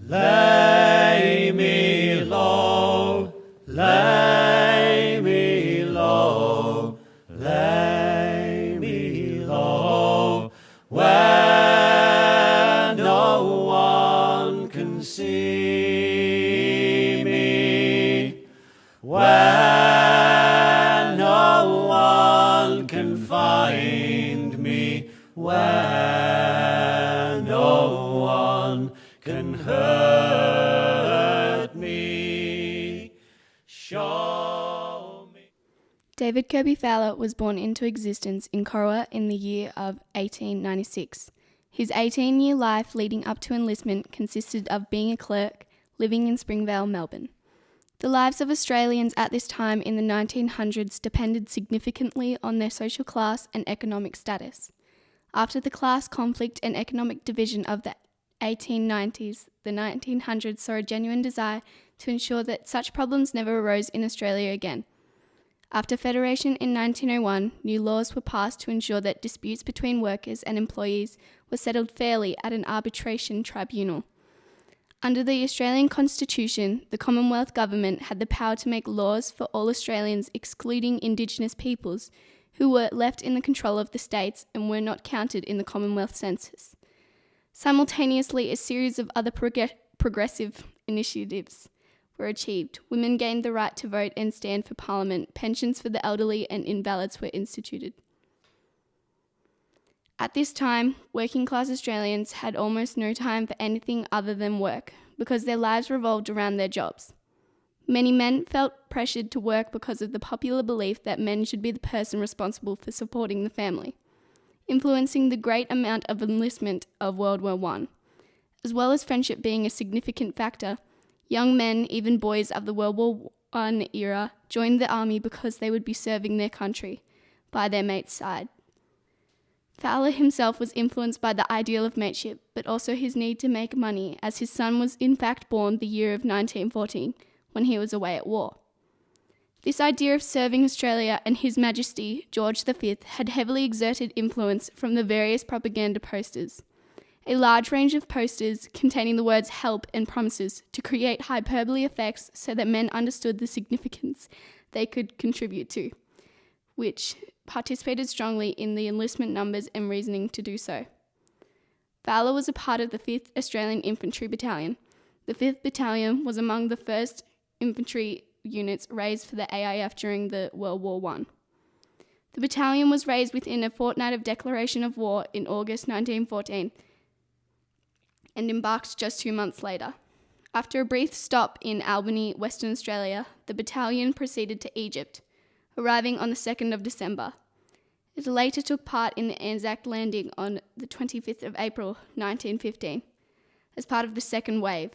Lay me low, lay me low, lay me low, where no one can see me, where no one can find me, where no one can hurt me. Show me. David Kerby Fowler was born into existence in Corowa in the year of 1896. His 18-year life leading up to enlistment consisted of being a clerk, living in Springvale, Melbourne. The lives of Australians at this time in the 1900s depended significantly on their social class and economic status. After the class conflict and economic division of the 1890s, the 1900s saw a genuine desire to ensure that such problems never arose in Australia again. After Federation in 1901, new laws were passed to ensure that disputes between workers and employees were settled fairly at an arbitration tribunal. Under the Australian Constitution, the Commonwealth Government had the power to make laws for all Australians excluding Indigenous peoples who were left in the control of the states and were not counted in the Commonwealth census. Simultaneously, a series of other progressive initiatives were achieved. Women gained the right to vote and stand for Parliament. Pensions for the elderly and invalids were instituted. At this time, working-class Australians had almost no time for anything other than work because their lives revolved around their jobs. Many men felt pressured to work because of the popular belief that men should be the person responsible for supporting the family, influencing the great amount of enlistment of World War I. As well as friendship being a significant factor, young men, even boys of the World War I era, joined the army because they would be serving their country by their mate's side. Fowler himself was influenced by the ideal of mateship, but also his need to make money, as his son was in fact born the year of 1914, when he was away at war. This idea of serving Australia and His Majesty George V had heavily exerted influence from the various propaganda posters. A large range of posters containing the words help and promises to create hyperbole effects so that men understood the significance they could contribute to, which participated strongly in the enlistment numbers and reasoning to do so. Fowler was a part of the 5th Australian Infantry Battalion. The 5th Battalion was among the first infantry units raised for the AIF during the World War I. The battalion was raised within a fortnight of declaration of war in August 1914 and embarked just 2 months later. After a brief stop in Albany, Western Australia, the battalion proceeded to Egypt, arriving on the 2nd of December. It later took part in the Anzac landing on the 25th of April 1915 as part of the second wave.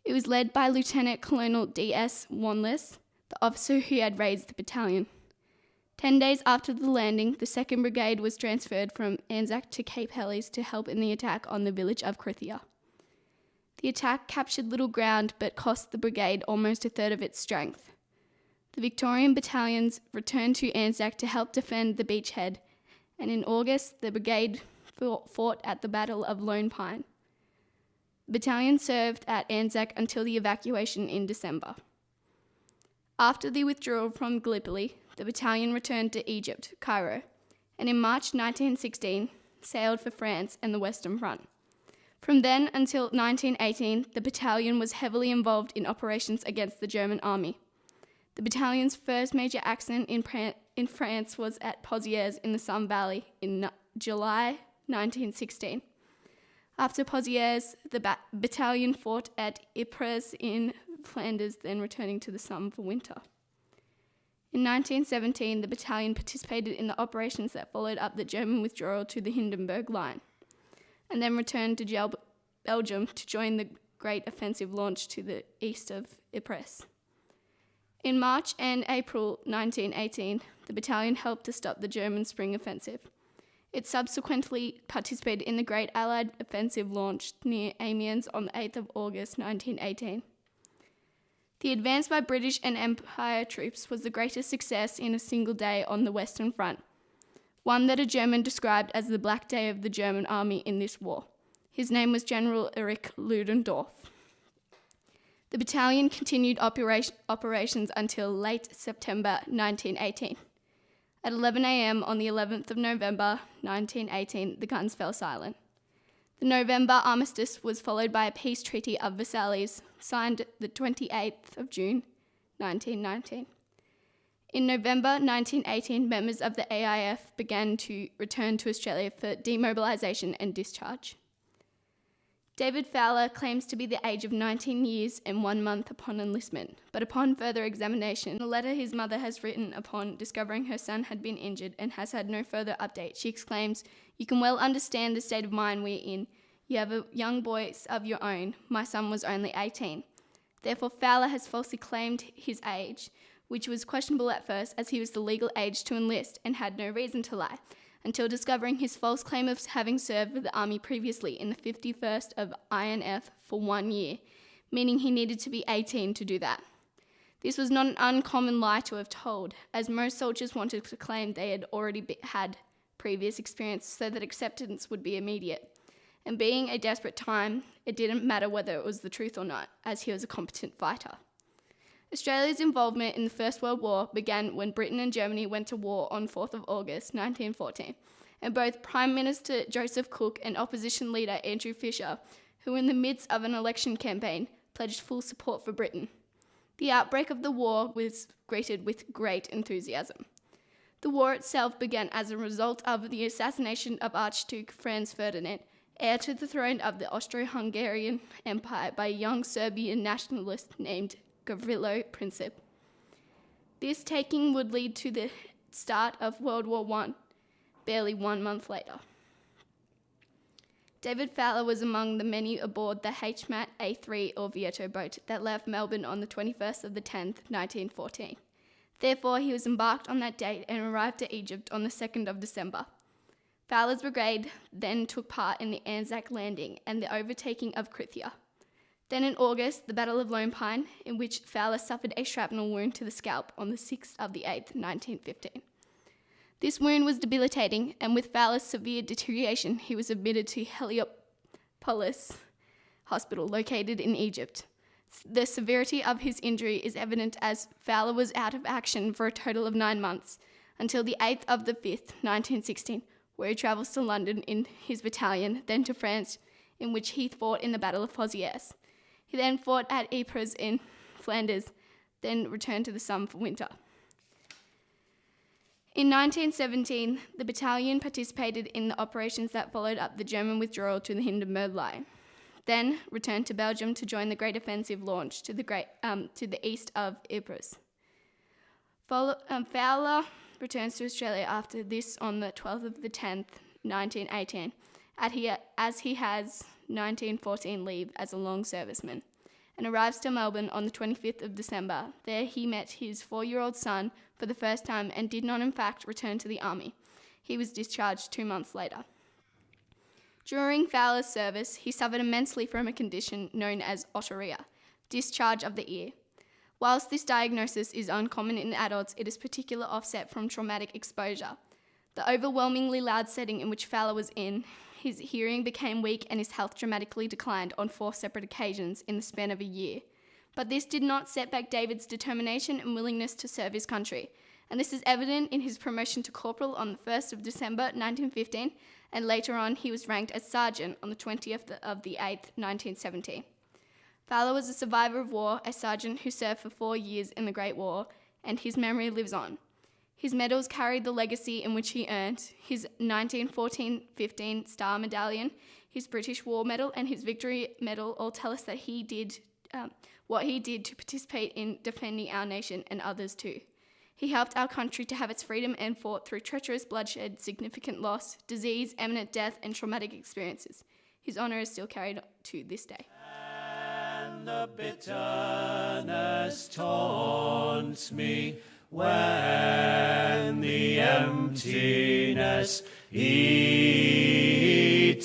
It was led by Lieutenant Colonel D.S. Wanless, the officer who had raised the battalion. 10 days after the landing, the 2nd Brigade was transferred from Anzac to Cape Helles to help in the attack on the village of Krithia. The attack captured little ground but cost the brigade almost a third of its strength. The Victorian battalions returned to Anzac to help defend the beachhead, and in August, the brigade fought at the Battle of Lone Pine. The battalion served at Anzac until the evacuation in December. After the withdrawal from Gallipoli, the battalion returned to Egypt, Cairo, and in March 1916 sailed for France and the Western Front. From then until 1918, the battalion was heavily involved in operations against the German army. The battalion's first major action in France was at Pozières in the Somme Valley in July 1916. After Pozières, the battalion fought at Ypres in Flanders, then returning to the Somme for winter. In 1917, the battalion participated in the operations that followed up the German withdrawal to the Hindenburg Line, and then returned to Belgium to join the great offensive launch to the east of Ypres. In March and April 1918, the battalion helped to stop the German spring offensive. It subsequently participated in the Great Allied Offensive launched near Amiens on the 8th of August 1918. The advance by British and Empire troops was the greatest success in a single day on the Western Front, one that a German described as the Black Day of the German army in this war. His name was General Erich Ludendorff. The battalion continued operations until late September 1918. At 11 a.m. on the 11th of November 1918, the guns fell silent. The November armistice was followed by a peace treaty of Versailles, signed the 28th of June 1919. In November 1918, members of the AIF began to return to Australia for demobilisation and discharge. David Fowler claims to be the age of 19 years and 1 month upon enlistment, but upon further examination, the letter his mother has written upon discovering her son had been injured and has had no further update, she exclaims, "You can well understand the state of mind we're in. You have a young boy of your own. My son was only 18. Therefore, Fowler has falsely claimed his age, which was questionable at first as he was the legal age to enlist and had no reason to lie, until discovering his false claim of having served with the Army previously in the 51st of INF for 1 year, meaning he needed to be 18 to do that. This was not an uncommon lie to have told, as most soldiers wanted to claim they had already had previous experience so that acceptance would be immediate. And being a desperate time, it didn't matter whether it was the truth or not, as he was a competent fighter. Australia's involvement in the First World War began when Britain and Germany went to war on 4th of August 1914, and both Prime Minister Joseph Cook and opposition leader Andrew Fisher, who in the midst of an election campaign, pledged full support for Britain. The outbreak of the war was greeted with great enthusiasm. The war itself began as a result of the assassination of Archduke Franz Ferdinand, heir to the throne of the Austro-Hungarian Empire, by a young Serbian nationalist named Gavrilo Princip. This taking would lead to the start of World War I, barely 1 month later. David Fowler was among the many aboard the HMAT A3 Orvieto boat that left Melbourne on the 21st of the 10th, 1914. Therefore, he was embarked on that date and arrived at Egypt on the 2nd of December. Fowler's brigade then took part in the Anzac Landing and the overtaking of Krithia. Then in August, the Battle of Lone Pine, in which Fowler suffered a shrapnel wound to the scalp on the 6th of the 8th, 1915. This wound was debilitating, and with Fowler's severe deterioration, he was admitted to Heliopolis Hospital, located in Egypt. The severity of his injury is evident as Fowler was out of action for a total of 9 months, until the 8th of the 5th, 1916, where he travels to London in his battalion, then to France, in which he fought in the Battle of Poitiers. He then fought at Ypres in Flanders, then returned to the Somme for winter. In 1917, the battalion participated in the operations that followed up the German withdrawal to the Hindenburg Line, then returned to Belgium to join the Great Offensive launch to the east of Ypres. Fowler returns to Australia after this on the 12th of the 10th, 1918, as he has 1914 leave as a long serviceman, and arrives to Melbourne on the 25th of December. There he met his 4-year-old son for the first time and did not in fact return to the Army. He was discharged 2 months later. During Fowler's service, he suffered immensely from a condition known as otorrhea, discharge of the ear. Whilst this diagnosis is uncommon in adults, it is particularly offset from traumatic exposure. The overwhelmingly loud setting in which Fowler was in, his hearing became weak and his health dramatically declined on 4 separate occasions in the span of a year. But this did not set back David's determination and willingness to serve his country, and this is evident in his promotion to corporal on the 1st of December 1915, and later on he was ranked as sergeant on the 20th of the 8th, 1917. Fowler was a survivor of war, a sergeant who served for 4 years in the Great War, and his memory lives on. His medals carried the legacy in which he earned his 1914-15 Star Medallion, his British War Medal, and his Victory Medal all tell us that he did what he did to participate in defending our nation and others too. He helped our country to have its freedom and fought through treacherous bloodshed, significant loss, disease, imminent death, and traumatic experiences. His honour is still carried to this day. And the bitterness taunts me when the emptiness eats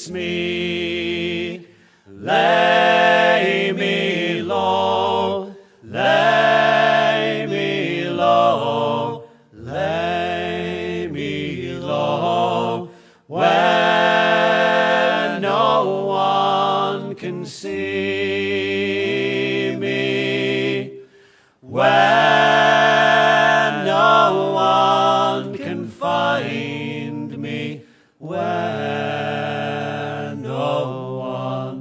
me. Lay me low, lay me low, lay me low, when no one can see me. Where no one can find me, where